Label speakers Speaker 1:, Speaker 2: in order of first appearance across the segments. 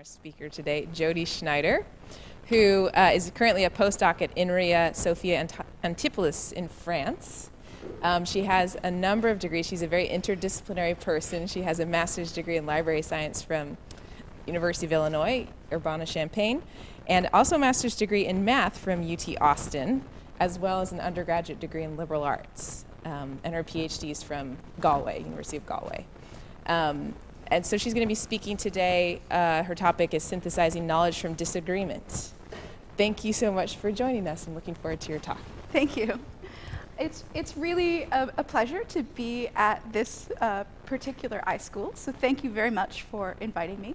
Speaker 1: speaker today, Jodi Schneider, who is currently a postdoc at INRIA Sophia Antipolis in France. She has a number of degrees. She's a very interdisciplinary person. She has a master's degree in library science from University of Illinois, Urbana-Champaign, and also a master's degree in math from UT Austin, as well as an undergraduate degree in liberal arts. And her PhD is from Galway, University of Galway. And so she's going to be speaking today. Her topic is Synthesizing Knowledge from Disagreement. Thank you so much for joining us. I'm looking forward to your talk.
Speaker 2: Thank you. It's really a pleasure to be at this particular iSchool, so thank you very much for inviting me.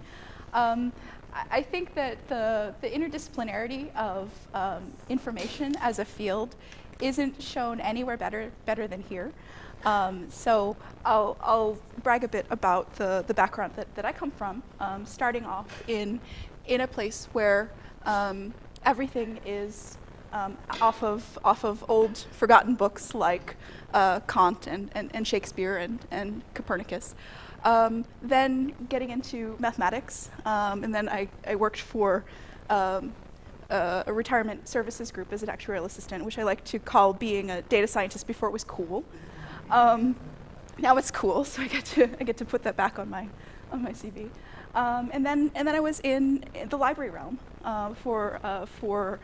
Speaker 2: I think that the interdisciplinarity of information as a field isn't shown anywhere better than here. So I'll brag a bit about the background that I come from, starting off in a place where everything is off of old forgotten books like Kant and Shakespeare and Copernicus. Then getting into mathematics, and then I worked for a retirement services group as an actuarial assistant, which I like to call being a data scientist before it was cool. Now it's cool, so I get to put that back on my CV. And then I was in the library realm for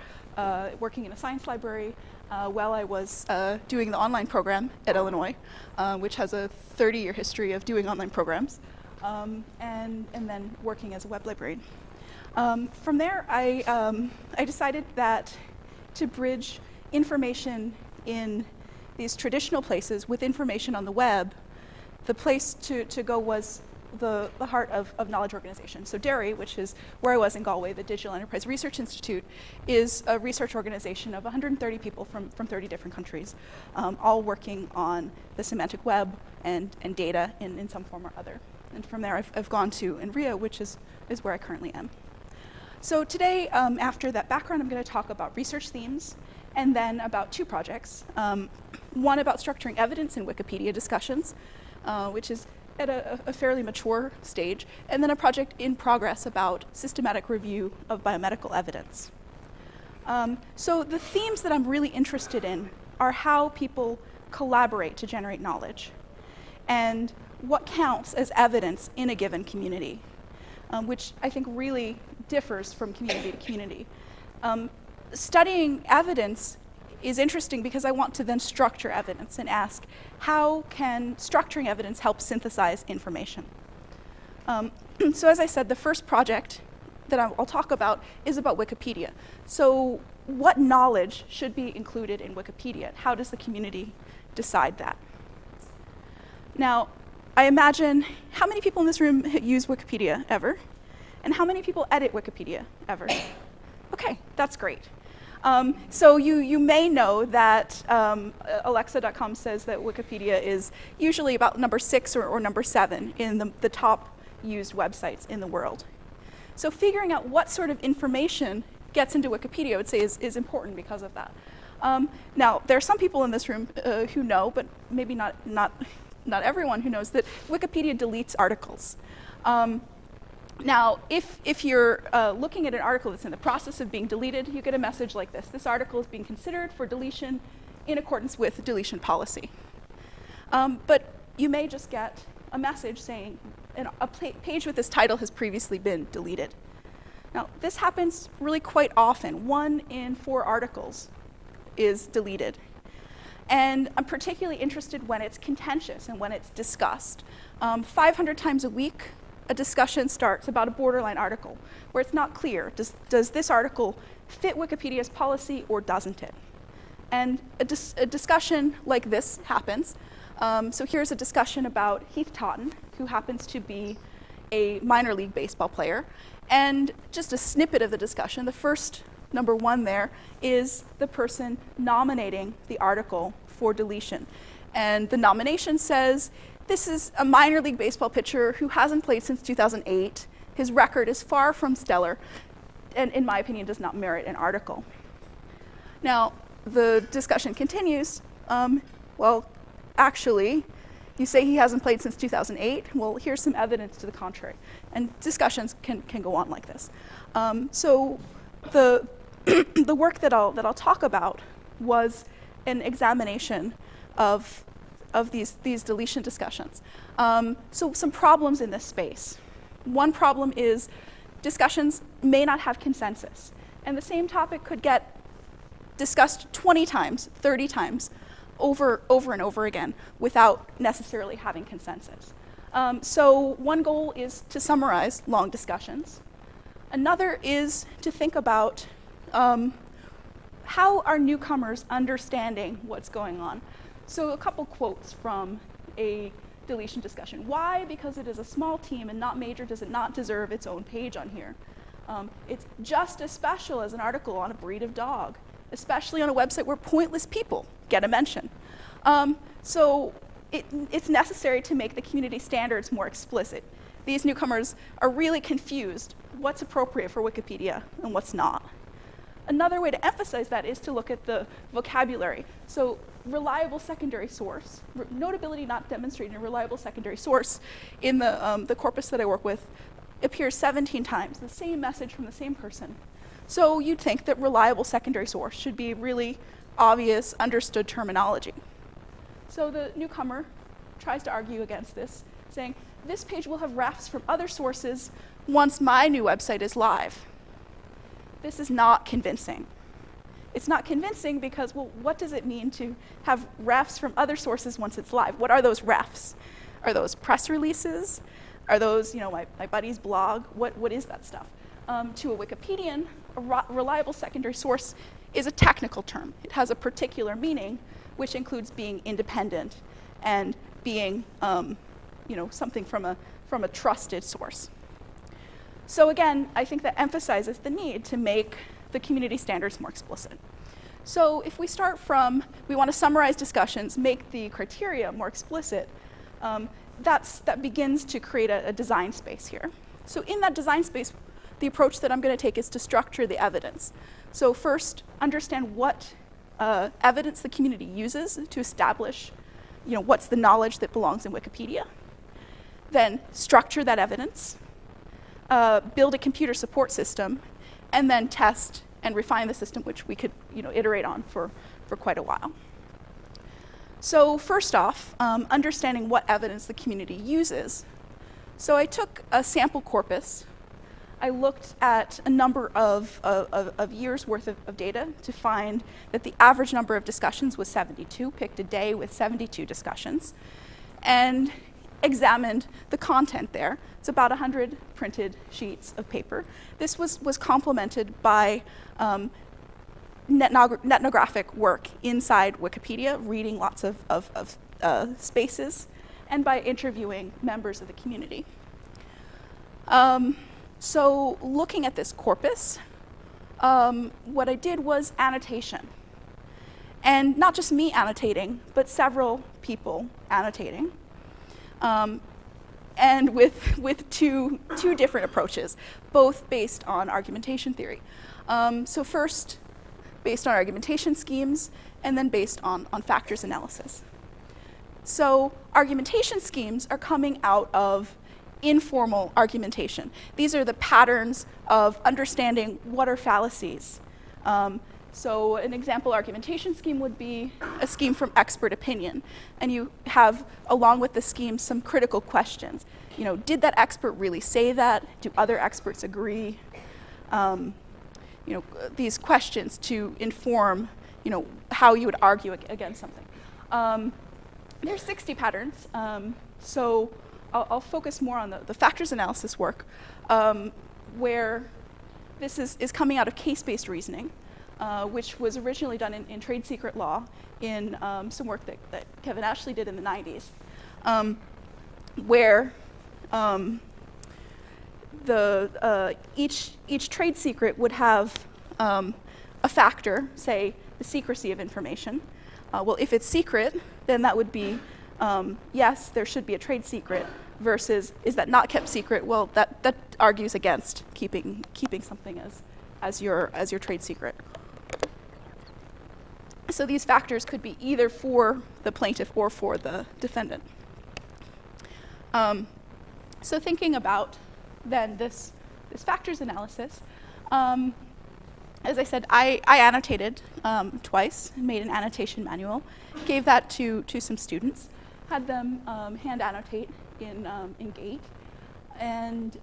Speaker 2: working in a science library while I was doing the online program at Illinois, which has a 30-year history of doing online programs, and then working as a web librarian. From there, I decided that to bridge information in these traditional places with information on the web, the place to go was the heart of knowledge organization. So DARI, which is where I was in Galway, the Digital Enterprise Research Institute, is a research organization of 130 people from 30 different countries, all working on the semantic web and data in some form or other. And from there, I've gone to INRIA, which is where I currently am. So today, after that background, I'm going to talk about research themes, and then about two projects. One about structuring evidence in Wikipedia discussions, which is at a fairly mature stage, and then a project in progress about systematic review of biomedical evidence. So the themes that I'm really interested in are how people collaborate to generate knowledge, and what counts as evidence in a given community, which I think really differs from community to community. Studying evidence is interesting because I want to then structure evidence and ask, how can structuring evidence help synthesize information? So as I said, the first project that I'll talk about is about Wikipedia. So what knowledge should be included in Wikipedia? How does the community decide that? Now, I imagine, how many people in this room use Wikipedia ever? And how many people edit Wikipedia ever? Okay, that's great. So you may know that Alexa.com says that Wikipedia is usually about number 6 or number 7 in the top used websites in the world. So figuring out what sort of information gets into Wikipedia, I would say, is important because of that. Now, there are some people in this room who know, but maybe not everyone who knows, that Wikipedia deletes articles. Now, if you're looking at an article that's in the process of being deleted, you get a message like this. This article is being considered for deletion in accordance with deletion policy. But you may just get a message saying a page with this title has previously been deleted. Now, this happens really quite often. 1 in 4 articles is deleted. And I'm particularly interested when it's contentious and when it's discussed. 500 times a week, a discussion starts about a borderline article where it's not clear, does this article fit Wikipedia's policy or doesn't it? And a discussion like this happens. So here's a discussion about Heath Totten, who happens to be a minor league baseball player. And just a snippet of the discussion, the first number 1 there is the person nominating the article for deletion. And the nomination says, this is a minor league baseball pitcher who hasn't played since 2008. His record is far from stellar, and in my opinion, does not merit an article. Now, the discussion continues. Well, actually, You say he hasn't played since 2008. Well, here's some evidence to the contrary. And discussions can go on like this. So the the work that I'll talk about was an examination of these deletion discussions. So some problems in this space. One problem is discussions may not have consensus. And the same topic could get discussed 20 times, 30 times, over and over again without necessarily having consensus. So one goal is to summarize long discussions. Another is to think about how are newcomers understanding what's going on. So a couple quotes from a deletion discussion. Why? Because it is a small team and not major does it not deserve its own page on here. It's just as special as an article on a breed of dog, especially on a website where pointless people get a mention. So it's necessary to make the community standards more explicit. These newcomers are really confused what's appropriate for Wikipedia and what's not. Another way to emphasize that is to look at the vocabulary. So reliable secondary source, notability not demonstrated in a reliable secondary source in the corpus that I work with appears 17 times, the same message from the same person. So you'd think that reliable secondary source should be really obvious, understood terminology. So the newcomer tries to argue against this, saying, this page will have refs from other sources once my new website is live. This is not convincing. It's not convincing because, well, what does it mean to have refs from other sources once it's live? What are those refs? Are those press releases? Are those, my buddy's blog? What is that stuff? To a Wikipedian, a reliable secondary source is a technical term. It has a particular meaning, which includes being independent and being, something from a trusted source. So again, I think that emphasizes the need to make the community standards more explicit. So if we start from, we want to summarize discussions, make the criteria more explicit, that begins to create a design space here. So in that design space, the approach that I'm going to take is to structure the evidence. So first, understand what evidence the community uses to establish, what's the knowledge that belongs in Wikipedia. Then structure that evidence, build a computer support system, and then test and refine the system, which we could iterate on for quite a while. So first off, understanding what evidence the community uses. So I took a sample corpus. I looked at a number of years worth of data to find that the average number of discussions was 72, picked a day with 72 discussions, and examined the content there. It's about 100 printed sheets of paper. This was complemented by ethnographic work inside Wikipedia, reading lots of spaces, and by interviewing members of the community. So looking at this corpus, what I did was annotation. And not just me annotating, but several people annotating. And with two different approaches, both based on argumentation theory. So first, based on argumentation schemes, and then based on factors analysis. So argumentation schemes are coming out of informal argumentation. These are the patterns of understanding what are fallacies. So an example argumentation scheme would be a scheme from expert opinion. And you have, along with the scheme, some critical questions. Did that expert really say that? Do other experts agree? These questions to inform, how you would argue against something. There's 60 patterns. So I'll focus more on the factors analysis work, where this is coming out of case-based reasoning. Which was originally done in trade secret law in some work that Kevin Ashley did in the 90s, where each trade secret would have a factor, say the secrecy of information. Well, if it's secret, then that would be yes, there should be a trade secret, versus is that not kept secret? Well, that argues against keeping something as your trade secret. So these factors could be either for the plaintiff or for the defendant. So thinking about then this factors analysis, as I said, I annotated twice, made an annotation manual, gave that to some students, had them hand annotate in Gate, and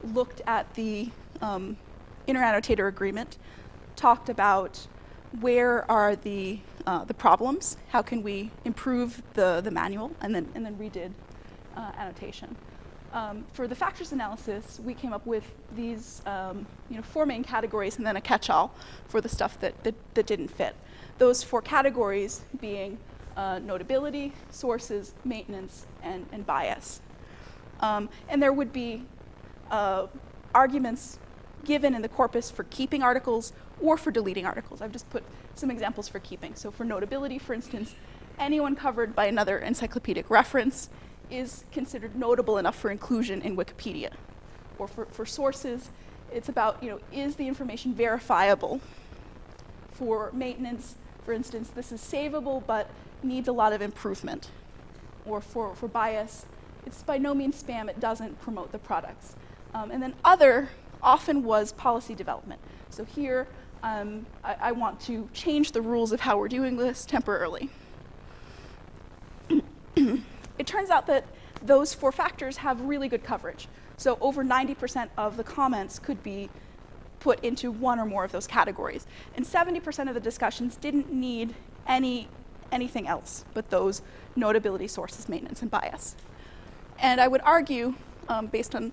Speaker 2: looked at the inter-annotator agreement, talked about where are the problems, how can we improve the manual, and then redid annotation. For the factors analysis, we came up with these 4 main categories and then a catch-all for the stuff that didn't fit. Those 4 categories being notability, sources, maintenance, and bias. And there would be arguments given in the corpus for keeping articles or for deleting articles. I've just put some examples for keeping. So for notability, for instance, anyone covered by another encyclopedic reference is considered notable enough for inclusion in Wikipedia. Or for sources, it's about, is the information verifiable? For maintenance, for instance, this is savable but needs a lot of improvement. Or for bias, it's by no means spam, it doesn't promote the products. And then other often was policy development. So here, I want to change the rules of how we're doing this temporarily. It turns out that those 4 factors have really good coverage. So over 90% of the comments could be put into one or more of those categories. And 70% of the discussions didn't need anything else but those notability, sources, maintenance, and bias. And I would argue, based on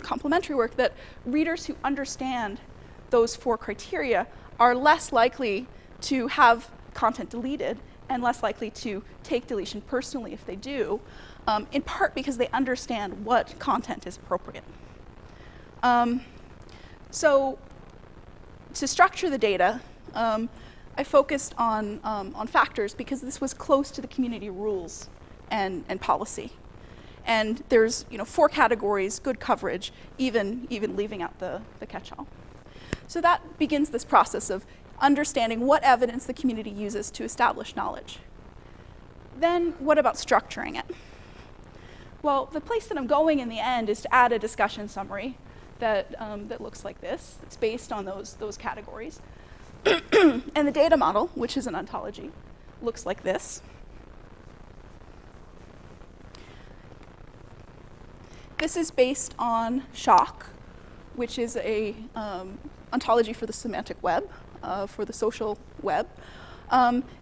Speaker 2: complementary work, that readers who understand those 4 criteria are less likely to have content deleted and less likely to take deletion personally if they do, in part because they understand what content is appropriate. So to structure the data, I focused on factors because this was close to the community rules and policy. And there's 4 categories, good coverage, even leaving out the catch-all. So that begins this process of understanding what evidence the community uses to establish knowledge. Then what about structuring it? Well, the place that I'm going in the end is to add a discussion summary that looks like this. It's based on those categories. And the data model, which is an ontology, looks like this. This is based on Shock, which is a ontology for the semantic web, for the social web.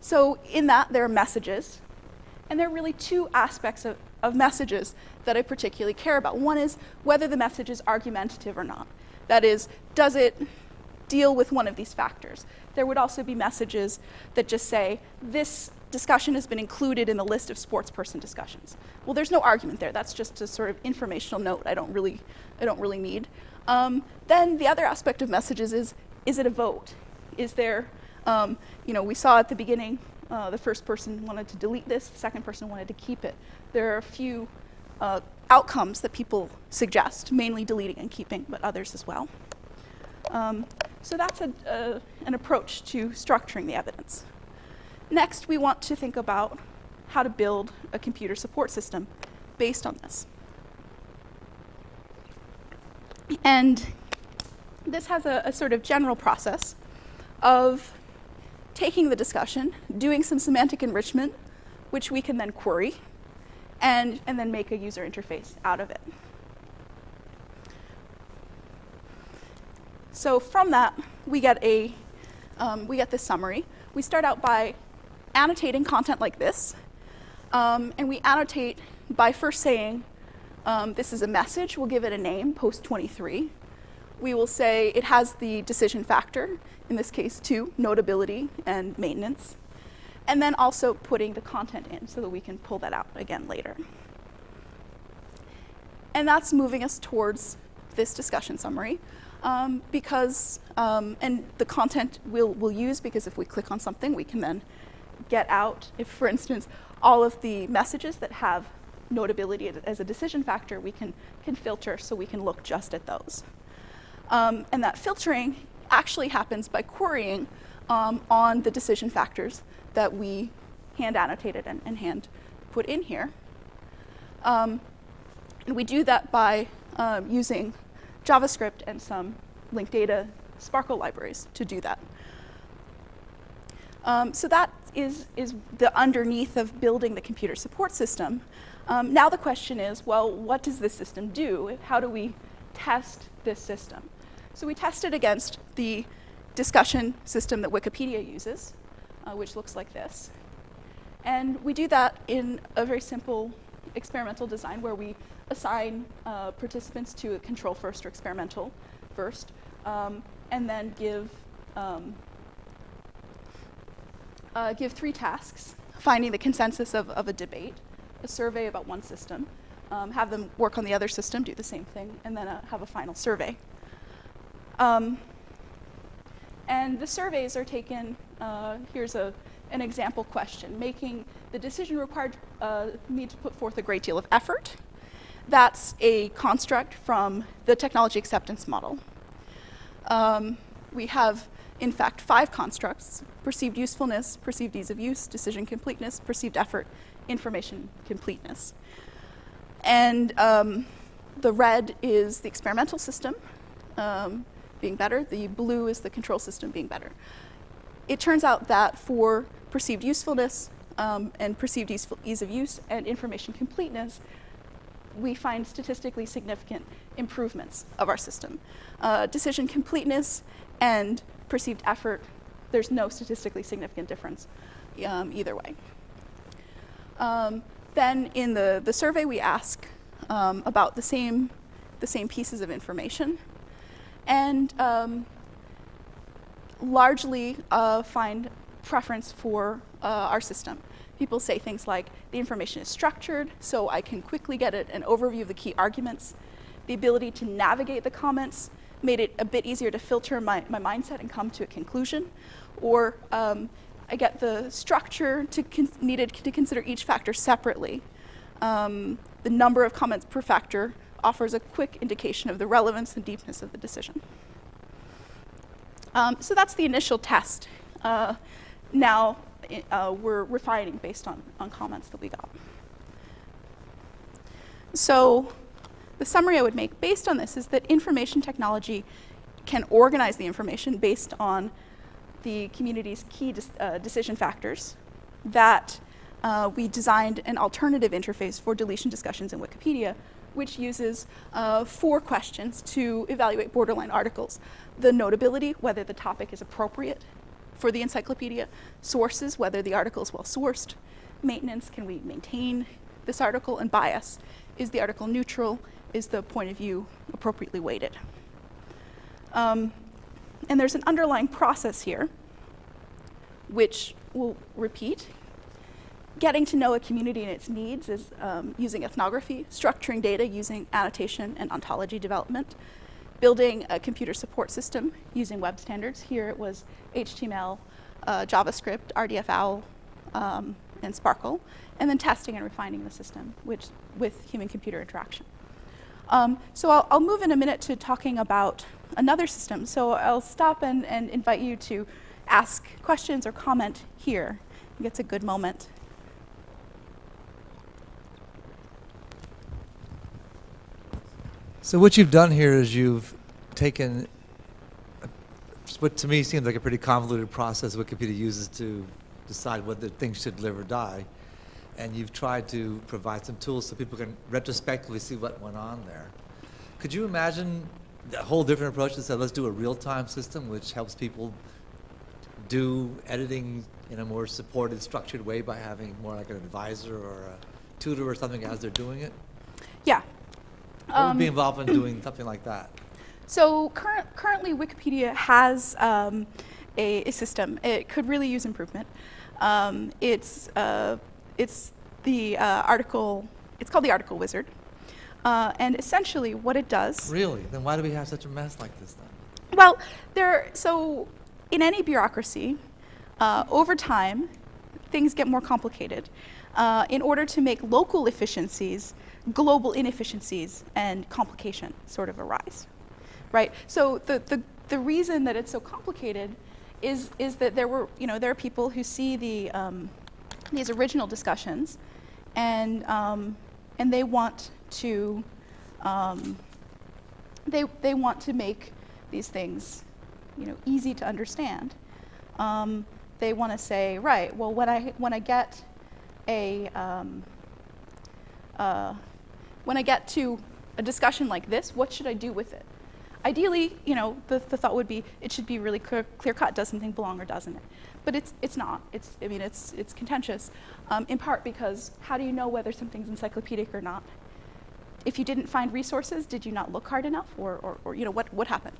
Speaker 2: So in that, there are messages. And there are really 2 aspects of messages that I particularly care about. One is whether the message is argumentative or not. That is, does it deal with one of these factors? There would also be messages that just say, this discussion has been included in the list of sports person discussions. Well, there's no argument there. That's just a sort of informational note I don't really need. Then the other aspect of messages is it a vote? Is there, we saw at the beginning, the first person wanted to delete this, the second person wanted to keep it. There are a few outcomes that people suggest, mainly deleting and keeping, but others as well. So that's an approach to structuring the evidence. Next, we want to think about how to build a computer support system based on this. And this has a sort of general process of taking the discussion, doing some semantic enrichment, which we can then query, and then make a user interface out of it. So from that, we get this summary. We start out by annotating content like this, and we annotate by first saying this is a message. We'll give it a name, post 23. We will say it has the decision factor, in this case 2, notability and maintenance, and then also putting the content in so that we can pull that out again later. And that's moving us towards this discussion summary, because, and the content we'll use, because if we click on something, we can then get out, if for instance, all of the messages that have notability as a decision factor, we can filter so we can look just at those. And that filtering actually happens by querying on the decision factors that we hand annotated and hand put in here. And we do that by using JavaScript and some linked data Sparkle libraries to do that. So that is the underneath of building the computer support system. Now the question is, well, what does this system do? How do we test this system? So we test it against the discussion system that Wikipedia uses, which looks like this. And we do that in a very simple experimental design where we assign participants to a control first or experimental first, and then give 3 tasks: finding the consensus of a debate, a survey about one system, have them work on the other system, do the same thing, and then have a final survey. And the surveys are taken, here's an example question. Making the decision required me to put forth a great deal of effort. That's a construct from the technology acceptance model. We have, in fact, 5 constructs: perceived usefulness, perceived ease of use, decision completeness, perceived effort, information completeness. And the red is the experimental system being better. The blue is the control system being better. It turns out that for perceived usefulness and perceived ease of use and information completeness, we find statistically significant improvements of our system. Decision completeness and perceived effort, there's no statistically significant difference either way. Then in the survey, we ask about the same pieces of information, and largely find preference for our system. People say things like, the information is structured, so I can quickly get an overview of the key arguments. The ability to navigate the comments made it a bit easier to filter my mindset and come to a conclusion. Or I get the structure needed to consider each factor separately. The number of comments per factor offers a quick indication of the relevance and deepness of the decision. So that's the initial test. Now we're refining based on comments that we got. So the summary I would make based on this is that information technology can organize the information based on the community's key decision factors, that we designed an alternative interface for deletion discussions in Wikipedia, which uses 4 questions to evaluate borderline articles: the notability, whether the topic is appropriate for the encyclopedia; sources, whether the article is well sourced; maintenance, can we maintain this article; and bias, is the article neutral, is the point of view appropriately weighted. And there's an underlying process here, which we'll repeat. Getting to know a community and its needs is using ethnography, structuring data using annotation and ontology development, building a computer support system using web standards. Here it was HTML, JavaScript, RDF-OWL, and Sparkle, and then testing and refining the system with human-computer interaction. So I'll move in a minute to talking about another system. So I'll stop and invite you to ask questions or comment here. I think it's a good moment.
Speaker 3: So what you've done here is you've taken what to me seems like a pretty convoluted process Wikipedia uses to decide whether things should live or die, and you've tried to provide some tools so people can retrospectively see what went on there. Could you imagine a whole different approach that said, let's do a real-time system which helps people do editing in a more supported, structured way by having more like an advisor or a tutor or something as they're doing it?
Speaker 2: Yeah.
Speaker 3: What would be involved in doing something like that?
Speaker 2: So currently Wikipedia has a system. It could really use improvement. It's the article. It's called the Article Wizard, and essentially what it does.
Speaker 3: Really? Then why do we have such a mess like this then?
Speaker 2: Well, so in any bureaucracy, over time, things get more complicated. In order to make local efficiencies, global inefficiencies and complication sort of arise, right? So the reason that it's so complicated is that there are people who see these original discussions and and they want to they want to make these things, easy to understand. They want to say, right, well, when I get to a discussion like this, what should I do with it? Ideally, the thought would be it should be really clear-cut. Does something belong or doesn't it? But it's not. It's contentious, in part because how do you know whether something's encyclopedic or not? If you didn't find resources, did you not look hard enough, or what happened?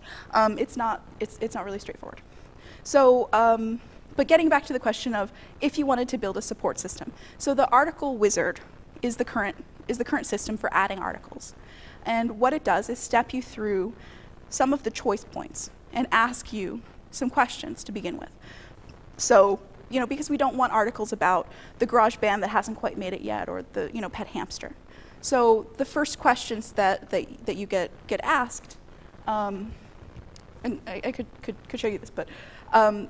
Speaker 2: It's not really straightforward. So, but getting back to the question of if you wanted to build a support system, so the article wizard is the current system for adding articles, and what it does is step you through some of the choice points and ask you some questions to begin with. So, because we don't want articles about the garage band that hasn't quite made it yet, or the pet hamster. So the first questions that you get asked, and I could show you this, but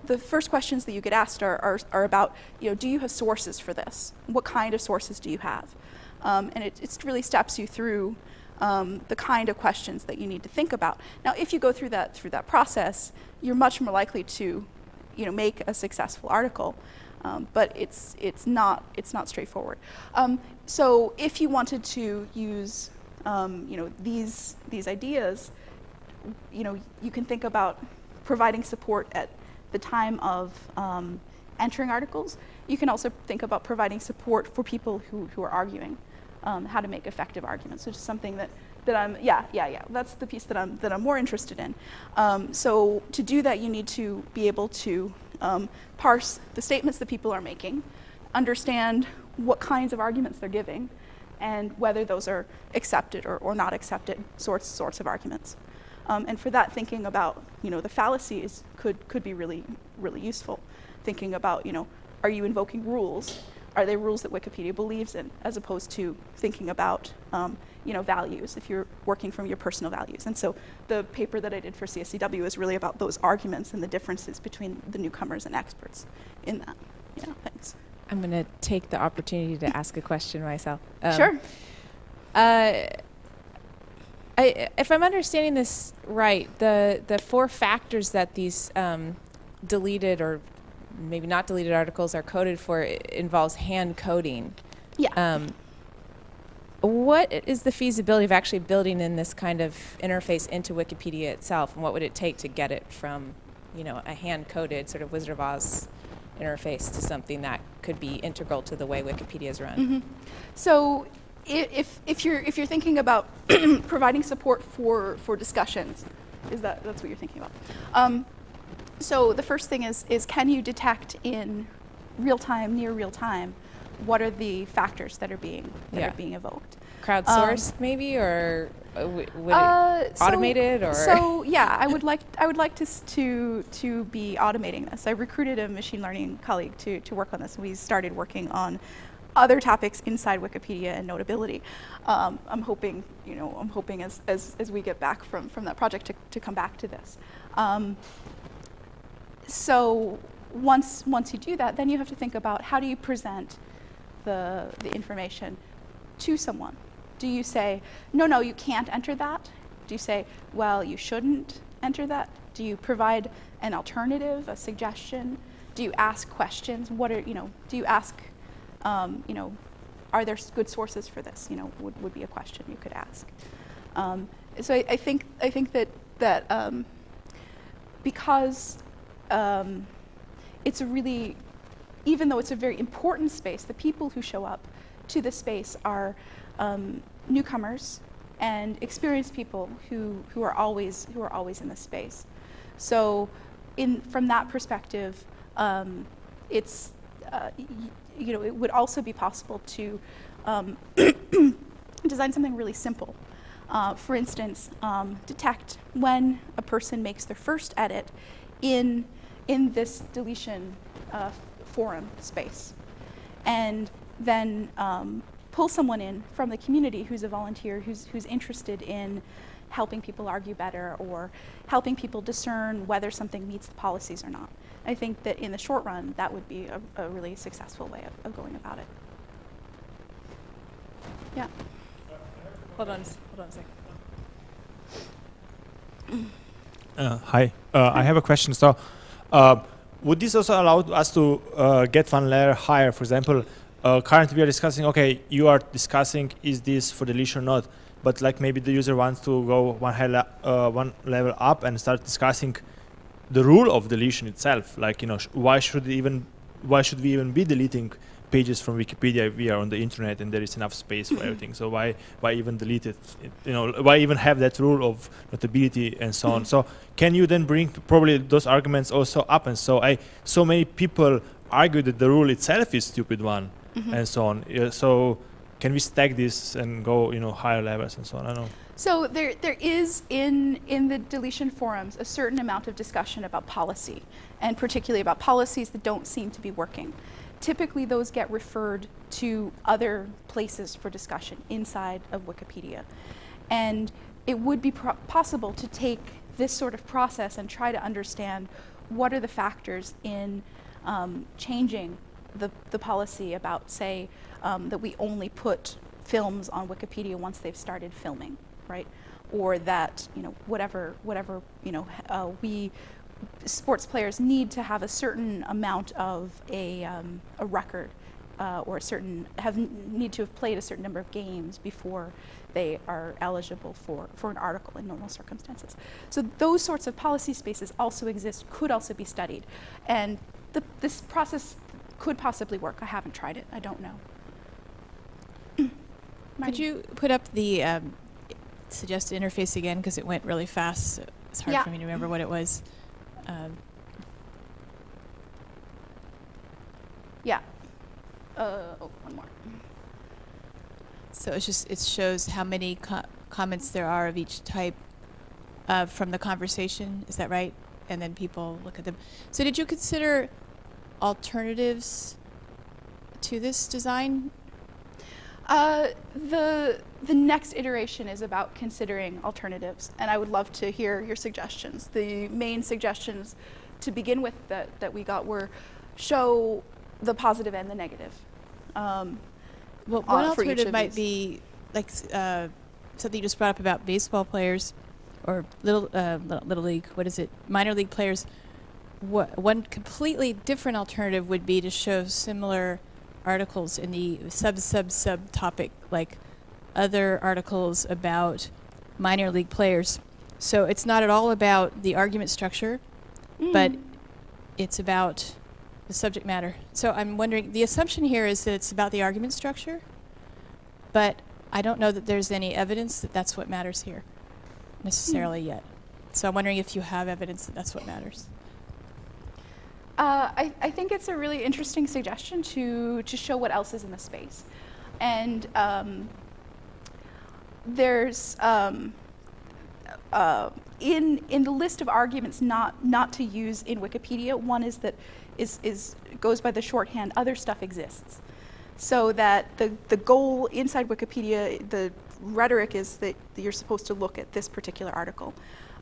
Speaker 2: the first questions that you get asked are about, do you have sources for this? What kind of sources do you have? And it really steps you through the kind of questions that you need to think about. Now, if you go through that process, you're much more likely to, make a successful article. But it's not straightforward. So if you wanted to use, these ideas, you can think about providing support at the time of entering articles. You can also think about providing support for people who are arguing, how to make effective arguments, which is something that I'm, that's the piece that I'm more interested in. So to do that, you need to be able to parse the statements that people are making, understand what kinds of arguments they're giving, and whether those are accepted or not accepted sorts of arguments. And for that, thinking about the fallacies could be really, really useful. Thinking about are you invoking rules? Are they rules that Wikipedia believes in, as opposed to thinking about values, if you're working from your personal values. And so the paper that I did for CSCW is really about those arguments and the differences between the newcomers and experts in that. Thanks.
Speaker 1: I'm going to take the opportunity to ask a question myself.
Speaker 2: Sure.
Speaker 1: If I'm understanding this right, the 4 factors that these deleted or maybe not deleted articles are coded for involves hand coding.
Speaker 2: Yeah.
Speaker 1: What is the feasibility of actually building in this kind of interface into Wikipedia itself, and what would it take to get it from, a hand-coded sort of Wizard of Oz interface to something that could be integral to the way Wikipedia is run?
Speaker 2: Mm-hmm. So, if you're thinking about providing support for discussions, that's what you're thinking about? So the first thing is can you detect in real time, near real time, what are the factors that are being evoked?
Speaker 1: Crowdsourced, maybe, or would it automated, or?
Speaker 2: So yeah, I would like to be automating this. I recruited a machine learning colleague to work on this. We started working on other topics inside Wikipedia and notability. I'm hoping as we get back from that project to come back to this. So once you do that, then you have to think about how do you present the information to someone. Do you say, no, you can't enter that? Do you say, well, you shouldn't enter that? Do you provide an alternative, a suggestion? Do you ask questions? Do you ask, are there good sources for this? Would be a question you could ask. So I think that because it's a really, even though it's a very important space, the people who show up to this space are newcomers and experienced people who are always in this space. So, from that perspective, it's it would also be possible to design something really simple. For instance, detect when a person makes their first edit in this deletion forum space, and then pull someone in from the community who's a volunteer, who's interested in helping people argue better or helping people discern whether something meets the policies or not. I think that in the short run, that would be a really successful way of going about it. Yeah.
Speaker 1: Hold on a second.
Speaker 4: Hi, I have a question. So, would this also allow us to get one layer higher? For example, currently we are discussing, okay, you are discussing is this for deletion or not, but like maybe the user wants to go one level up and start discussing the rule of deletion itself. Like, you know, why should we even be deleting pages from Wikipedia if we are on the internet and there is enough space for everything? So why even delete it? You know, why even have that rule of notability and so on? So can you then bring probably those arguments also up? And so many people argue that the rule itself is stupid one, and so on. So can we stack this and go, you know, higher levels and so on? I don't know.
Speaker 2: So there is in the deletion forums a certain amount of discussion about policy, and particularly about policies that don't seem to be working. Typically those get referred to other places for discussion inside of Wikipedia. And it would be possible to take this sort of process and try to understand what are the factors in changing the policy about, say, that we only put films on Wikipedia once they've started filming, right? Or that, you know, whatever, you know, sports players need to have a certain amount of a record, or need to have played a certain number of games before they are eligible for an article in normal circumstances. So those sorts of policy spaces also exist, could also be studied. And this process could possibly work. I haven't tried it. I don't know.
Speaker 1: Could you put up the suggested interface again, because it went really fast. So it's hard for me to remember what it was.
Speaker 2: One more.
Speaker 1: So it shows how many comments there are of each type from the conversation. Is that right? And then people look at them. So did you consider alternatives to this design?
Speaker 2: The next iteration is about considering alternatives, and I would love to hear your suggestions. The main suggestions to begin with that we got were show the positive and the negative.
Speaker 1: Well, one alternative might be like something you just brought up about baseball players or little league. What is it? Minor league players. One completely different alternative would be to show similar articles in the sub topic, like other articles about minor league players. So it's not at all about the argument structure, but it's about the subject matter. So I'm wondering, the assumption here is that it's about the argument structure, but I don't know that there's any evidence that that's what matters here necessarily yet. So I'm wondering if you have evidence that that's what matters.
Speaker 2: I think it's a really interesting suggestion to show what else is in the space. And there's in the list of arguments not to use in Wikipedia, one is that goes by the shorthand other stuff exists. So that the goal inside Wikipedia, the rhetoric is that you're supposed to look at this particular article.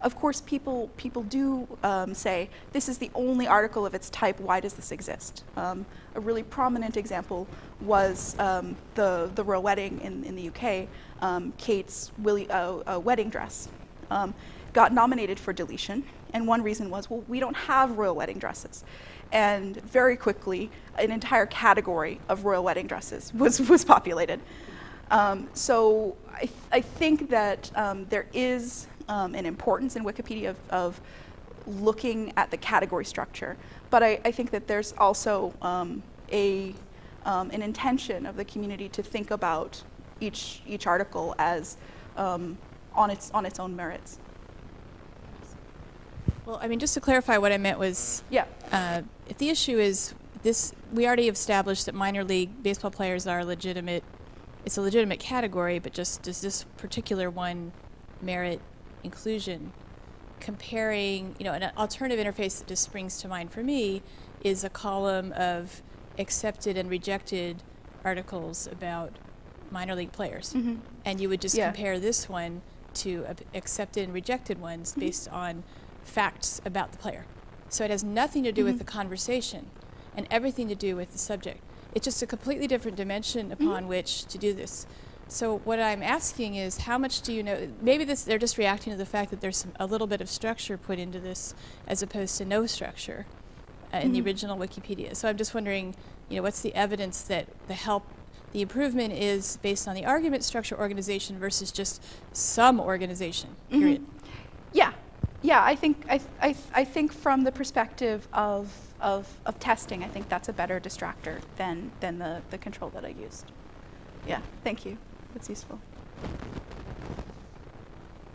Speaker 2: Of course, people do say, this is the only article of its type, why does this exist? A really prominent example was the royal wedding in the UK. Kate's wedding dress got nominated for deletion, and one reason was, well, we don't have royal wedding dresses. And very quickly, an entire category of royal wedding dresses was populated. So I think that there is an importance in Wikipedia of looking at the category structure, but I think that there's also an intention of the community to think about each article as on its own merits.
Speaker 1: Well, I mean, just to clarify, what I meant was, if the issue is this, we already established that minor league baseball players are legitimate. It's a legitimate category, but just does this particular one merit inclusion? Comparing, you know, an alternative interface that just springs to mind for me is a column of accepted and rejected articles about minor league players. And you would just compare this one to accepted and rejected ones based on facts about the player. So it has nothing to do with the conversation and everything to do with the subject. It's just a completely different dimension upon which to do this.
Speaker 5: So what I'm asking is, how much do you know? Maybe they're just reacting to the fact that there's a little bit of structure put into this, as opposed to no structure in the original Wikipedia. So I'm just wondering, what's the evidence that the improvement is based on the argument structure organization versus just some organization, period?
Speaker 2: Yeah. I think from the perspective of testing, I think that's a better distractor than the control that I used. Yeah, thank you. That's useful.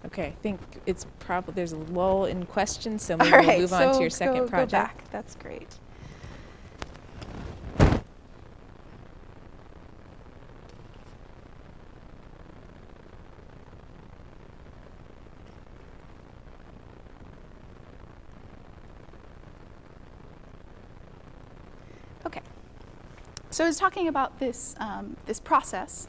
Speaker 1: Okay, I think it's probably, there's a lull in questions, so maybe we'll move on to your second project.
Speaker 2: Go back. That's great. Okay. So I was talking about this this process.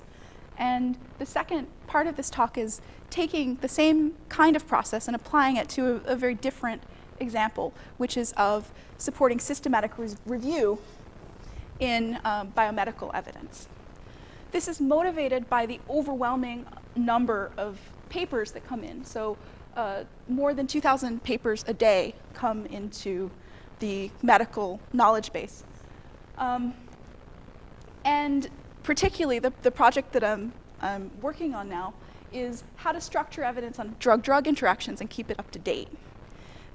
Speaker 2: And the second part of this talk is taking the same kind of process and applying it to a very different example, which is of supporting systematic review in biomedical evidence. This is motivated by the overwhelming number of papers that come in. So more than 2,000 papers a day come into the medical knowledge base. And particularly, the project that I'm working on now is how to structure evidence on drug-drug interactions and keep it up to date.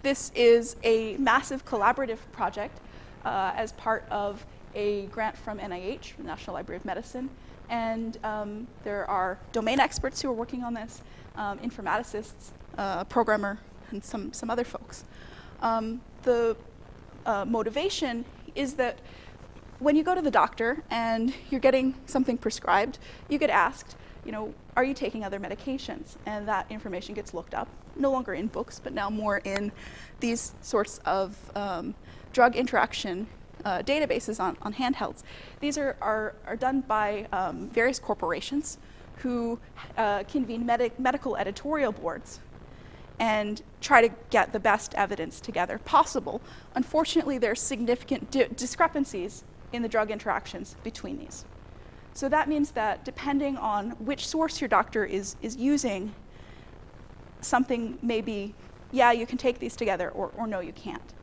Speaker 2: This is a massive collaborative project as part of a grant from NIH, the National Library of Medicine, and there are domain experts who are working on this, informaticists, a programmer, and some other folks. The motivation is that when you go to the doctor and you're getting something prescribed, you get asked, are you taking other medications? And that information gets looked up, no longer in books, but now more in these sorts of drug interaction databases on handhelds. These are done by various corporations who convene medical editorial boards and try to get the best evidence together possible. Unfortunately, there are significant discrepancies in the drug interactions between these. So that means that depending on which source your doctor is using, something may be, yeah, you can take these together, or no, you can't.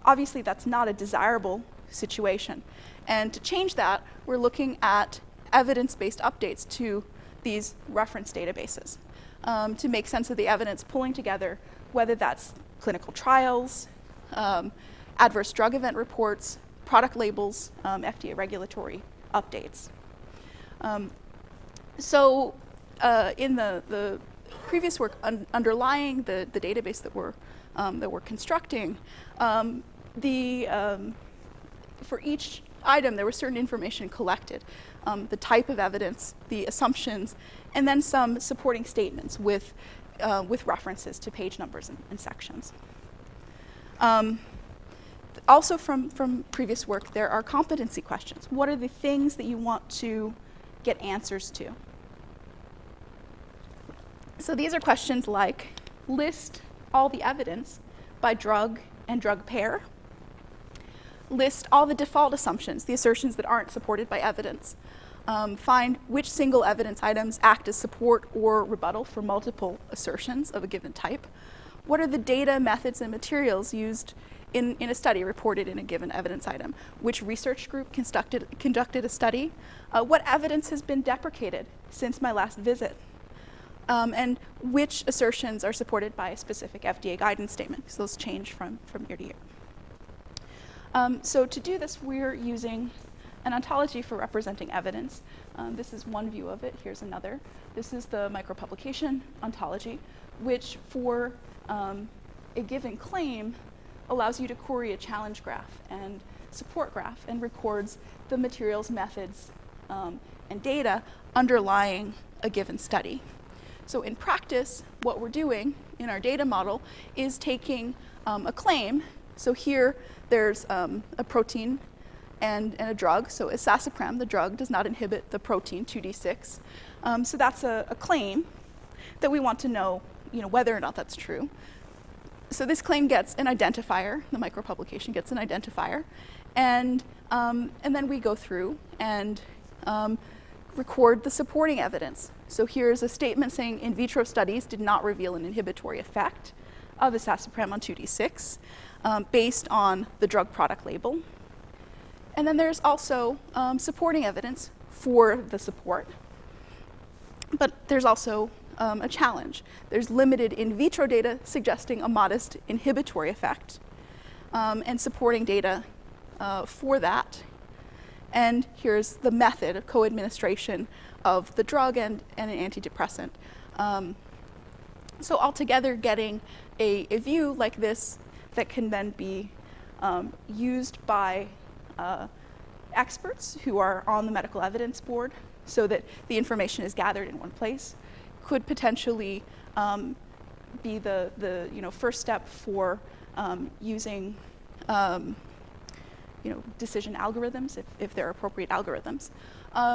Speaker 2: Obviously, that's not a desirable situation. And to change that, we're looking at evidence-based updates to these reference databases to make sense of the evidence pulling together, whether that's clinical trials, adverse drug event reports, product labels, FDA regulatory updates. So in the previous work underlying the database that we're constructing, for each item there was certain information collected, the type of evidence, the assumptions, and then some supporting statements with references to page numbers and sections. Also from previous work, there are competency questions. What are the things that you want to get answers to? So these are questions like, list all the evidence by drug and drug pair. List all the default assumptions, the assertions that aren't supported by evidence. Find which single evidence items act as support or rebuttal for multiple assertions of a given type. What are the data, methods, and materials used in a study reported in a given evidence item? Which research group conducted a study? What evidence has been deprecated since my last visit? And which assertions are supported by a specific FDA guidance statement? Because those change from year to year. So to do this, we're using an ontology for representing evidence. This is one view of it. Here's another. This is the micropublication ontology, which for a given claim allows you to query a challenge graph and support graph and records the materials, methods, and data underlying a given study. So in practice, what we're doing in our data model is taking a claim. So here there's a protein and a drug. So isasaprem, the drug, does not inhibit the protein 2D6. So that's a claim that we want to know, whether or not that's true. So this claim gets an identifier. The micropublication gets an identifier, and then we go through and record the supporting evidence. So here's a statement saying in vitro studies did not reveal an inhibitory effect of isasopram on 2D6 based on the drug product label. And then there's also supporting evidence for the support. But there's also a challenge. There's limited in vitro data suggesting a modest inhibitory effect and supporting data for that. And here's the method of co-administration of the drug and an antidepressant. So altogether, getting a view like this that can then be used by experts who are on the medical evidence board so that the information is gathered in one place could potentially be the first step for using decision algorithms, if they're appropriate algorithms.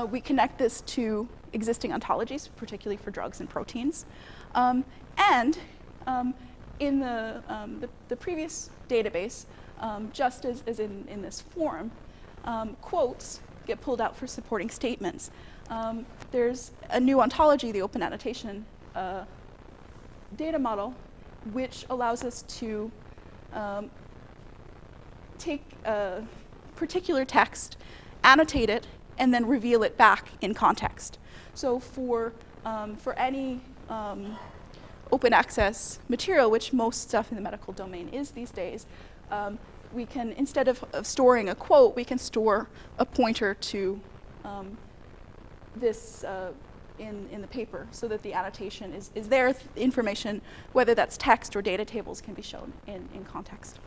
Speaker 2: We connect this to existing ontologies, particularly for drugs and proteins. And in the previous database, just as in this form, quotes get pulled out for supporting statements. There's a new ontology, the open annotation data model, which allows us to take a particular text, annotate it, and then reveal it back in context. So for any open access material, which most stuff in the medical domain is these days, we can, instead of storing a quote, we can store a pointer to this in the paper so that the annotation is there. Information, whether that's text or data tables, can be shown in context.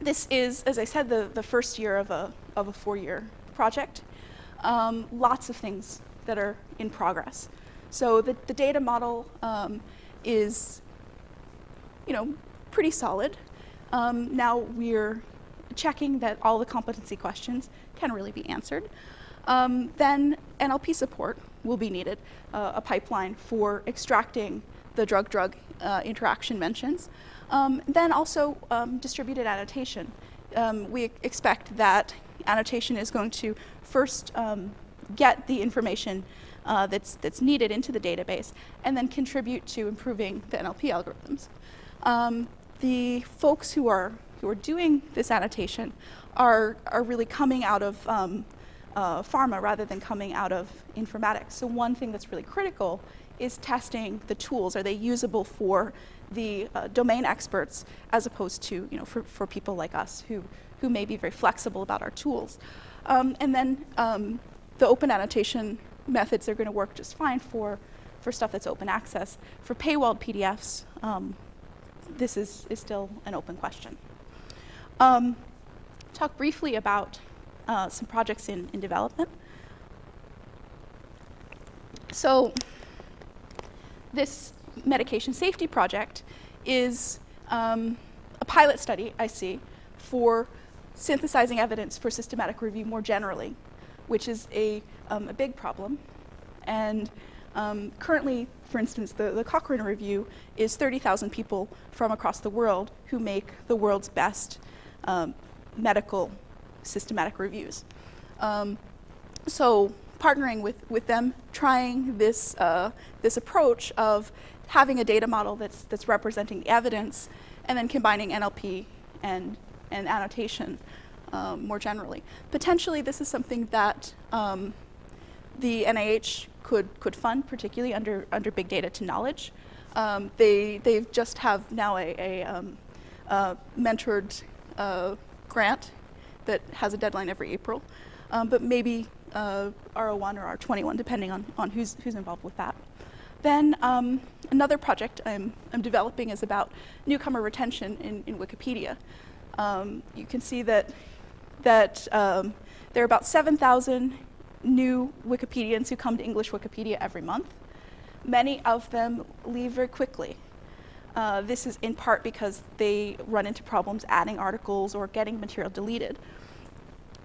Speaker 2: This is, as I said, the first year of a 4-year project. Lots of things that are in progress. So the data model is, pretty solid. Now we're checking that all the competency questions can really be answered. Then NLP support will be needed, a pipeline for extracting the drug-drug interaction mentions. Then also distributed annotation. We expect that annotation is going to first get the information that's needed into the database and then contribute to improving the NLP algorithms. The folks who are doing this annotation are really coming out of pharma rather than coming out of informatics. So one thing that's really critical is testing the tools. Are they usable for the domain experts as opposed to for people like us who may be very flexible about our tools? And then the open annotation methods are going to work just fine for stuff that's open access. For paywalled PDFs, this is still an open question. Talk briefly about some projects in development. So this medication safety project is a pilot study, I see, for synthesizing evidence for systematic review more generally, which is a big problem. And currently, for instance, the Cochrane Review is 30,000 people from across the world who make the world's best medical systematic reviews. So partnering with them, trying this approach of having a data model that's representing the evidence, and then combining NLP and annotation more generally. Potentially, this is something that the NIH could fund, particularly under big data to knowledge. They just have now a mentored grant that has a deadline every April, but maybe R01 or R21, depending on who's involved with that. Then another project I'm developing is about newcomer retention in Wikipedia. You can see that there are about 7,000 new Wikipedians who come to English Wikipedia every month. Many of them leave very quickly. This is in part because they run into problems adding articles or getting material deleted.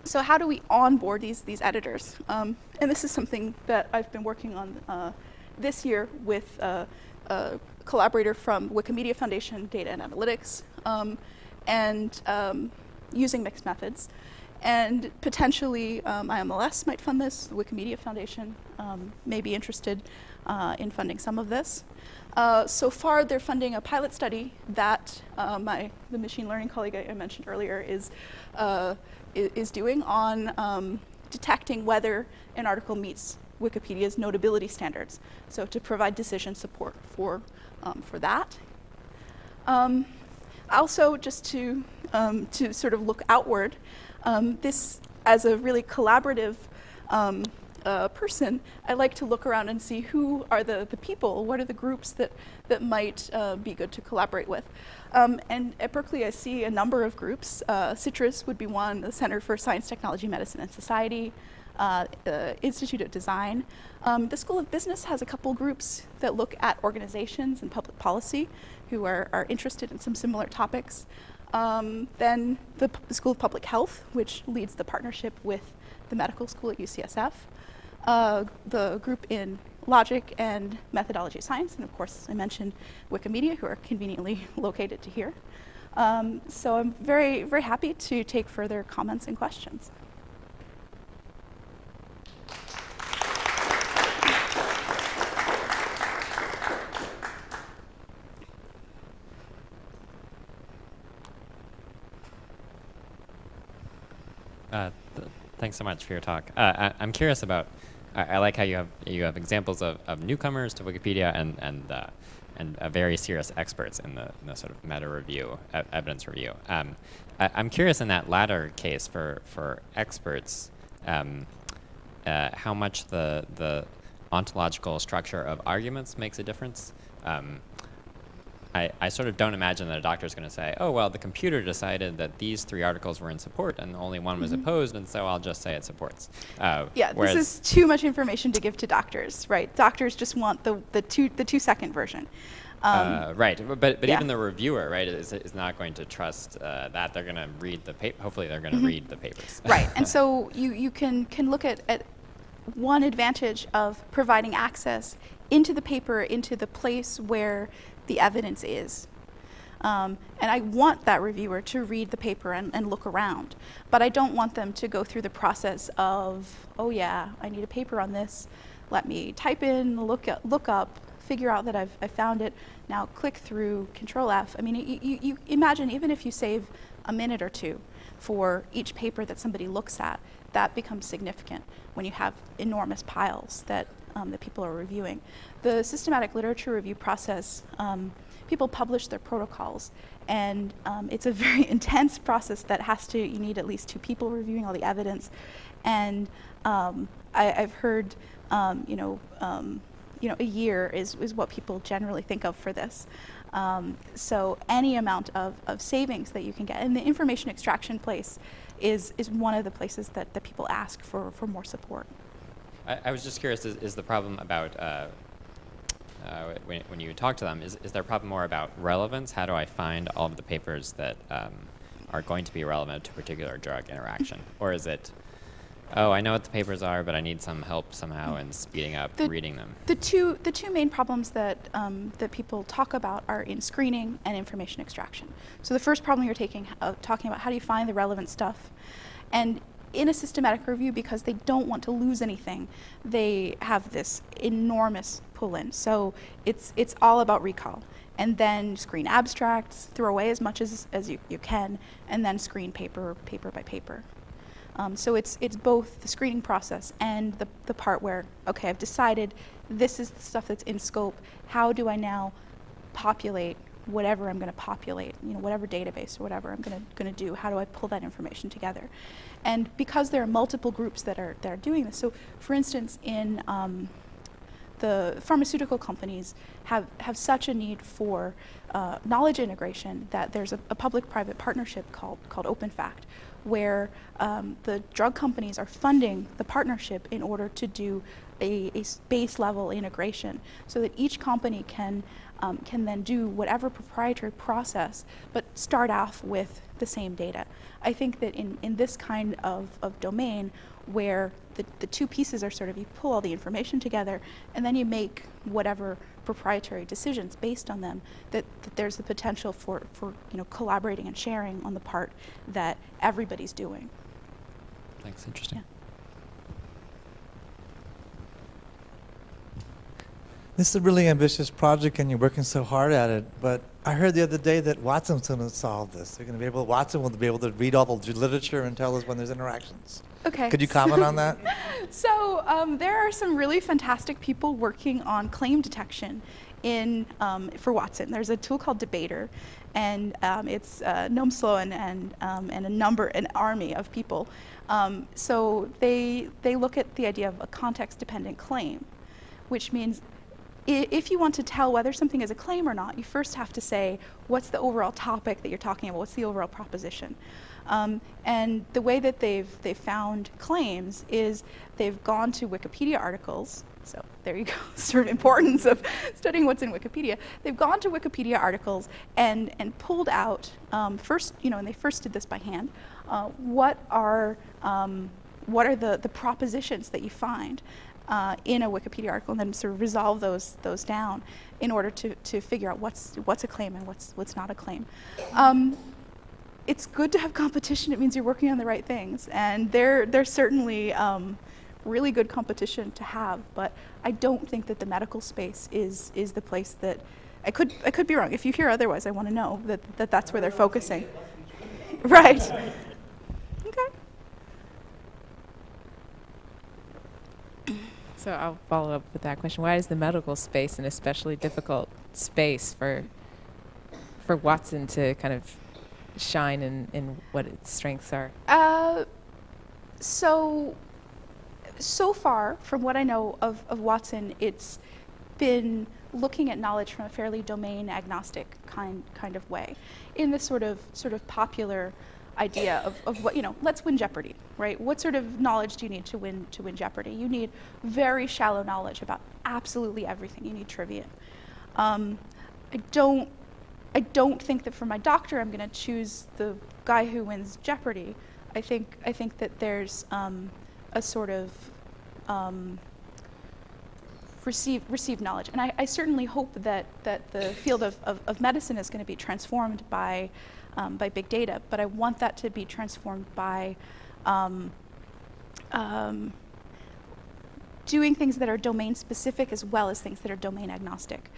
Speaker 2: So how do we onboard these editors? And this is something that I've been working on this year with a collaborator from Wikimedia Foundation Data and Analytics, and using mixed methods. And potentially IMLS might fund this. The Wikimedia Foundation may be interested in funding some of this. So far, they're funding a pilot study that the machine learning colleague I mentioned earlier is doing on detecting whether an article meets Wikipedia's notability standards. So to provide decision support for that. Also, just to sort of look outward, this as a really collaborative person, I like to look around and see who are the people, what are the groups that might be good to collaborate with. And at Berkeley, I see a number of groups. Citrus would be one, the Center for Science, Technology, Medicine, and Society, Institute of Design. The School of Business has a couple groups that look at organizations and public policy who are interested in some similar topics. Then the School of Public Health, which leads the partnership with the medical school at UCSF. The group in logic and methodology science, and of course I mentioned Wikimedia, who are conveniently located to here. So I'm very, very happy to take further comments and questions.
Speaker 6: Thanks so much for your talk. I'm curious about. I like how you have examples of newcomers to Wikipedia and very serious experts in the sort of meta review, evidence review. I'm curious in that latter case for experts, how much the ontological structure of arguments makes a difference. I sort of don't imagine that a doctor is going to say, oh, well, the computer decided that these 3 articles were in support and only one was opposed, and so I'll just say it supports.
Speaker 2: Yeah, this is too much information to give to doctors, right? Doctors just want the 2-second version.
Speaker 6: Right, but
Speaker 2: yeah.
Speaker 6: Even the reviewer, right, is not going to trust that. They're going to read the paper. Hopefully they're going to read the papers.
Speaker 2: Right, and so you can look at one advantage of providing access into the paper, into the place where the evidence is. And I want that reviewer to read the paper and look around, but I don't want them to go through the process of, oh yeah, I need a paper on this. Let me type in, look up, figure out that I've found it. Now click through, Control F. I mean, you imagine even if you save a minute or two for each paper that somebody looks at, that becomes significant when you have enormous piles that people are reviewing. The systematic literature review process, people publish their protocols, and it's a very intense process that you need at least 2 people reviewing all the evidence. And I've heard, a year is what people generally think of for this. So any amount of savings that you can get, and the information extraction place is one of the places that people ask for more support.
Speaker 6: I was just curious, is the problem about, when you talk to them, is there a problem more about relevance? How do I find all of the papers that are going to be relevant to a particular drug interaction? Or is it, oh, I know what the papers are, but I need some help somehow in speeding up reading them?
Speaker 2: The two main problems that people talk about are in screening and information extraction. So the first problem you're talking about, how do you find the relevant stuff? And in a systematic review, because they don't want to lose anything, they have this enormous pull-in. So it's all about recall. And then screen abstracts, throw away as much as you can, and then screen paper by paper. So it's both the screening process and the part where, okay, I've decided this is the stuff that's in scope. How do I now populate whatever I'm going to populate, whatever database or whatever I'm going to do? How do I pull that information together? And because there are multiple groups that are doing this, so for instance, in the pharmaceutical companies have such a need for knowledge integration that there's a public-private partnership called OpenFact, where the drug companies are funding the partnership in order to do a base level integration, so that each company can then do whatever proprietary process, but start off with the same data. I think that in this kind of domain, where the 2 pieces are sort of, you pull all the information together and then you make whatever proprietary decisions based on them, that there's the potential for collaborating and sharing on the part that everybody's doing.
Speaker 6: Thanks. Interesting.
Speaker 2: Yeah.
Speaker 3: This is a really ambitious project, and you're working so hard at it. But I heard the other day that Watson's going to solve this. They're going to be able. Watson will be able to read all the literature and tell us when there's interactions.
Speaker 2: Okay.
Speaker 3: Could you comment on that?
Speaker 2: So there are some really fantastic people working on claim detection for Watson. There's a tool called Debater, and it's Noam Sloan and an army of people. So they look at the idea of a context-dependent claim, which means if you want to tell whether something is a claim or not, you first have to say, what's the overall topic that you're talking about? What's the overall proposition? And the way that they've found claims is they've gone to Wikipedia articles. So there you go, sort of importance of studying what's in Wikipedia. They've gone to Wikipedia articles and pulled out first, and they first did this by hand. What are the propositions that you find in a Wikipedia article, and then sort of resolve those down in order to figure out what's a claim and what's not a claim. It's good to have competition. It means you're working on the right things, and there's certainly really good competition to have. But I don't think that the medical space is the place that I could be wrong. If you hear otherwise, I want to know that that's where they're focusing. Right. Okay.
Speaker 1: So I'll follow up with that question. Why is the medical space an especially difficult space for Watson to kind of shine in what its strengths are?
Speaker 2: So far, from what I know of Watson, it's been looking at knowledge from a fairly domain agnostic kind of way, in this sort of popular idea of what, let's win Jeopardy, right? What sort of knowledge do you need to win Jeopardy? You need very shallow knowledge about absolutely everything. You need trivia. I don't think that for my doctor I'm going to choose the guy who wins Jeopardy. I think that there's a sort of received knowledge, and I certainly hope that the field of medicine is going to be transformed by big data, but I want that to be transformed by doing things that are domain specific as well as things that are domain agnostic.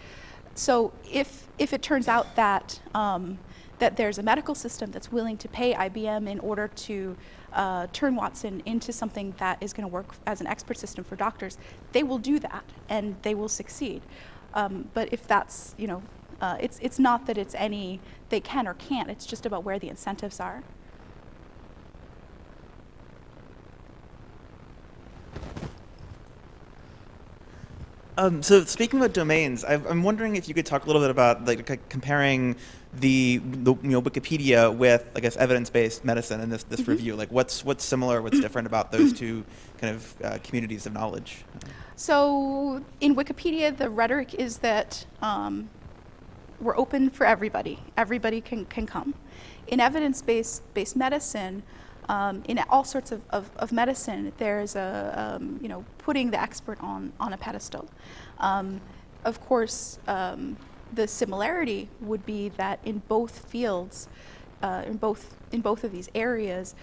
Speaker 2: So if it turns out that that there's a medical system that's willing to pay IBM in order to turn Watson into something that is going to work as an expert system for doctors, they will do that and they will succeed. But if that's, it's not that it's any they can or can't, it's just about where the incentives are.
Speaker 7: So speaking about domains, I'm wondering if you could talk a little bit about comparing the Wikipedia with, I guess, evidence-based medicine in this review. Like what's similar, what's different about those two kind of communities of knowledge?
Speaker 2: So in Wikipedia, the rhetoric is that we're open for everybody. Everybody can come. In evidence-based medicine, in all sorts of medicine, there's a putting the expert on a pedestal. Of course, the similarity would be that in both fields, in both of these areas,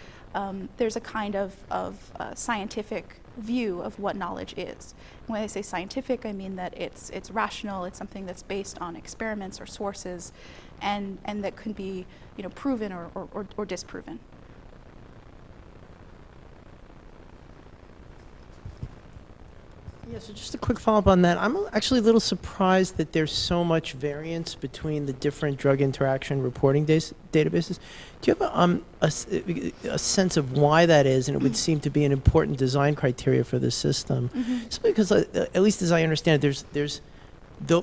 Speaker 2: there's a kind of scientific view of what knowledge is. When I say scientific, I mean that it's rational. It's something that's based on experiments or sources, and that can be proven or disproven.
Speaker 8: Yeah, so just a quick follow-up on that. I'm actually a little surprised that there's so much variance between the different drug interaction reporting databases. Do you have a sense of why that is? And it would seem to be an important design criteria for the system. Simply because, at least as I understand it,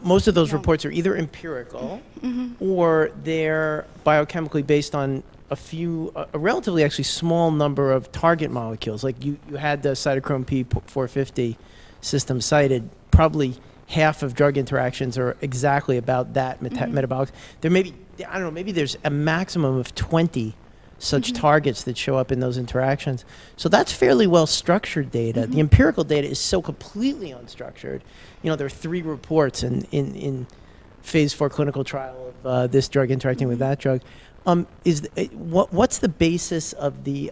Speaker 8: most of those reports are either empirical or they're biochemically based on a relatively actually small number of target molecules. Like you had the cytochrome P450 system cited. Probably half of drug interactions are exactly about that metabolic. There may be, I don't know, maybe there's a maximum of 20 such targets that show up in those interactions. So that's fairly well structured data. The empirical data is so completely unstructured. There are 3 reports in phase 4 clinical trial of this drug interacting with that drug. What's the basis of the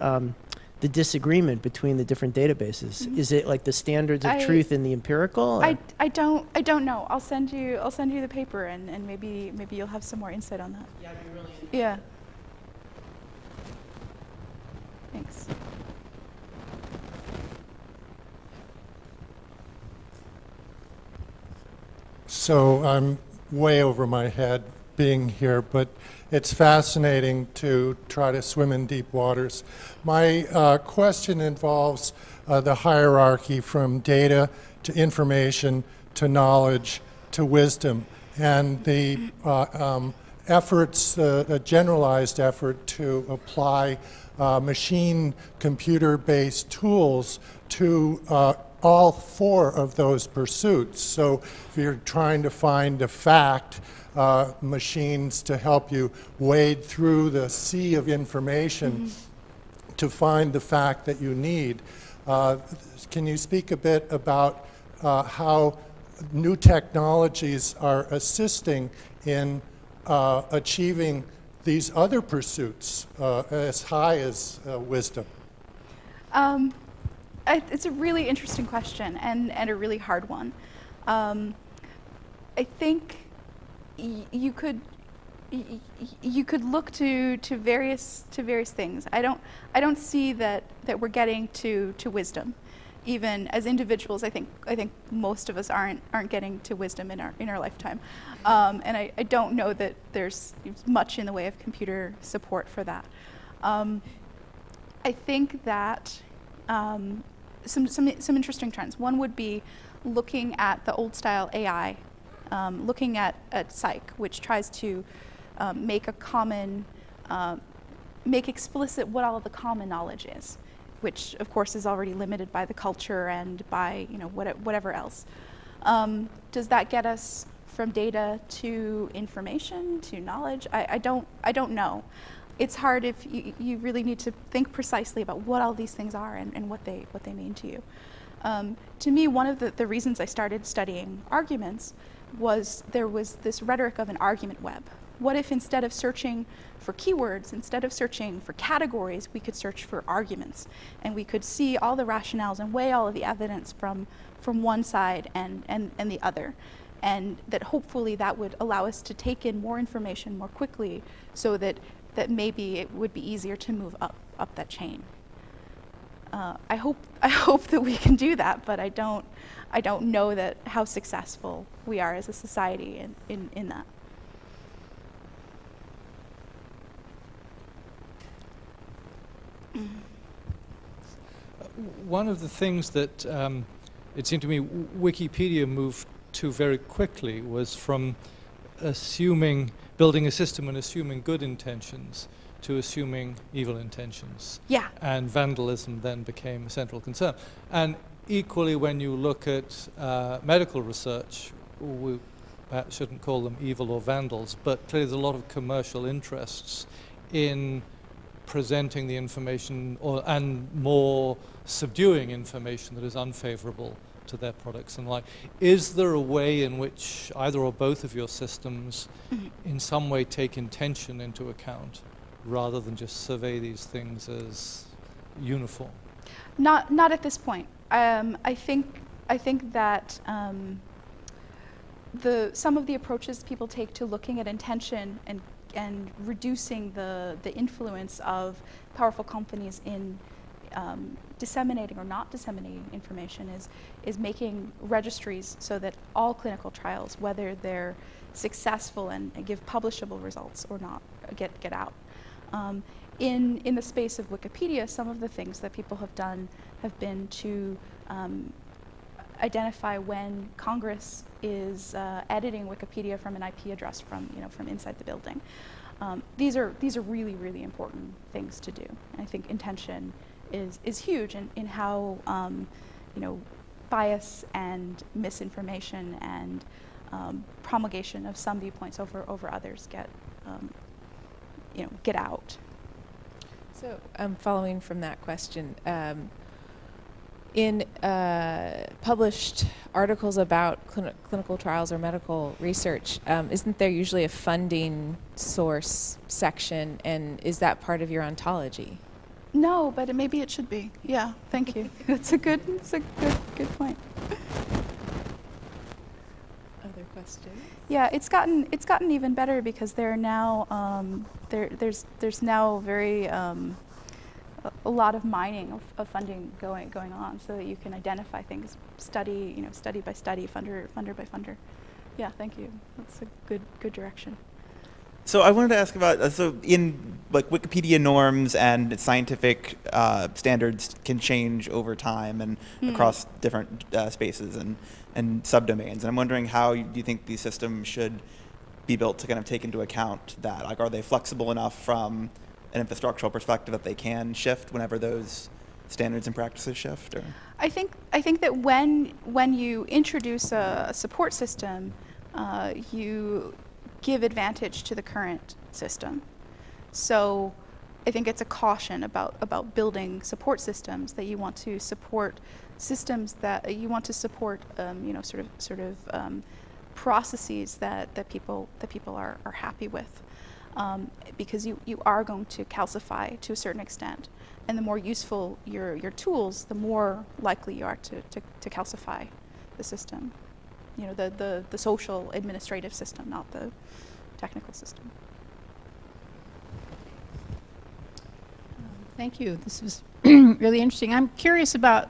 Speaker 8: the disagreement between the different databases? Is it like the standards of truth and the empirical?
Speaker 2: I don't know. I'll send you the paper, and maybe you'll have some more insight on that.
Speaker 8: Yeah, I'd be really interested.
Speaker 2: Yeah. Thanks.
Speaker 9: So I'm way over my head being here, but it's fascinating to try to swim in deep waters. My question involves the hierarchy from data to information to knowledge to wisdom, and the efforts, a generalized effort to apply machine computer-based tools to all four of those pursuits. So if you're trying to find a fact, machines to help you wade through the sea of information to find the fact that you need. Can you speak a bit about how new technologies are assisting in achieving these other pursuits as high as wisdom?
Speaker 2: It's a really interesting question and a really hard one. I think you could look to various things. I don't see that we're getting to wisdom. Even as individuals, I think most of us aren't getting to wisdom in our lifetime, and I don't know that there's much in the way of computer support for that. I think that some interesting trends. One would be looking at the old style AI, looking at psych, which tries to make explicit what all of the common knowledge is, which of course is already limited by the culture and by whatever else. Does that get us from data to information to knowledge? I don't know. It's hard if you really need to think precisely about what all these things are and what they mean to you. To me, one of the reasons I started studying arguments was there was this rhetoric of an argument web. What if instead of searching for keywords, instead of searching for categories, we could search for arguments, and we could see all the rationales and weigh all of the evidence from one side and the other, and that hopefully that would allow us to take in more information more quickly, so that maybe it would be easier to move up that chain. I hope that we can do that, but I don't know that how successful we are as a society in that.
Speaker 10: One of the things that it seemed to me Wikipedia moved to very quickly was from building a system and assuming good intentions to assuming evil intentions.
Speaker 2: Yeah.
Speaker 10: And vandalism then became a central concern. And equally, when you look at medical research, we perhaps shouldn't call them evil or vandals, but clearly there's a lot of commercial interests in presenting the information and more subduing information that is unfavorable to their products and like. Is there a way in which either or both of your systems in some way take intention into account rather than just survey these things as uniform?
Speaker 2: Not at this point. I think that some of the approaches people take to looking at intention and reducing the influence of powerful companies in disseminating or not disseminating information is making registries so that all clinical trials, whether they're successful and give publishable results or not, get out. In the space of Wikipedia, some of the things that people have done have been to identify when Congress is editing Wikipedia from an IP address from inside the building. These are really, really important things to do. And I think intention is huge in how bias and misinformation and promulgation of some viewpoints over others get out.
Speaker 1: So following from that question, in published articles about clinical trials or medical research, isn't there usually a funding source section, and is that part of your ontology?
Speaker 2: No, but maybe it should be. Yeah, thank you. It's a good point.
Speaker 1: Other questions?
Speaker 2: Yeah, it's gotten even better because there are now there's now very a lot of mining of funding going on, so that you can identify things, study by study, funder by funder. Yeah, thank you. That's a good direction.
Speaker 7: So I wanted to ask about, so in like Wikipedia norms and scientific standards can change over time and across different spaces and subdomains. And I'm wondering how do you think these systems should be built to kind of take into account that? Like, are they flexible enough from an infrastructural perspective that they can shift whenever those standards and practices shift? Or?
Speaker 2: I think that when you introduce a support system, you give advantage to the current system. So I think it's a caution about building support systems, that you want to support systems that you want to support sort of processes that people are happy with, because you are going to calcify to a certain extent, and the more useful your tools, the more likely you are to calcify the system. The social administrative system, not the technical system.
Speaker 11: Thank you. This was really interesting. I'm curious about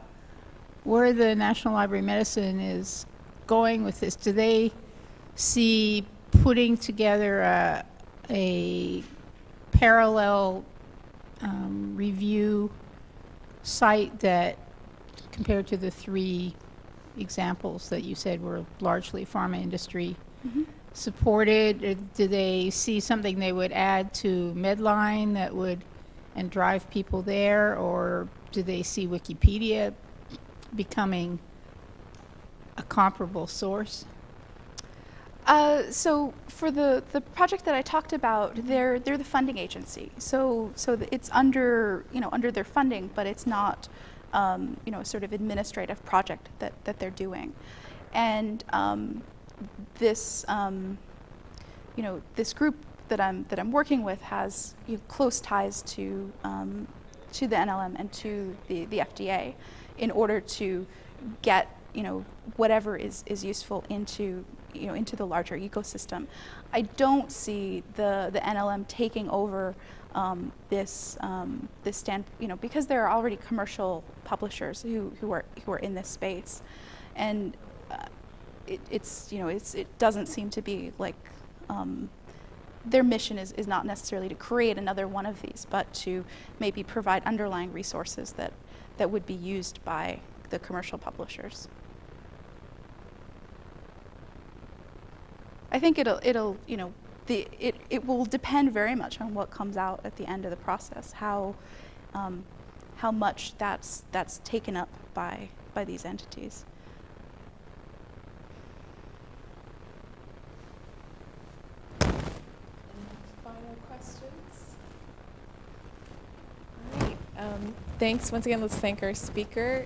Speaker 11: where the National Library of Medicine is going with this. Do they see putting together a parallel review site that, compared to the 3 examples that you said were largely pharma industry supported, or do they see something they would add to Medline that would and drive people there, or do they see Wikipedia becoming a comparable source?
Speaker 2: So for the project that I talked about, they're the funding agency. So it's under their funding, but it's not a sort of administrative project that they're doing. And this this group that I'm working with has close ties to the NLM and to the FDA, in order to get whatever is useful into the larger ecosystem. I don't see the NLM taking over this stand, because there are already commercial publishers who are in this space, and it doesn't seem to be like their mission is not necessarily to create another one of these, but to maybe provide underlying resources that would be used by the commercial publishers. I think it will depend very much on what comes out at the end of the process, how much that's taken up by these entities.
Speaker 1: Final questions? All right. Thanks once again. Let's thank our speaker.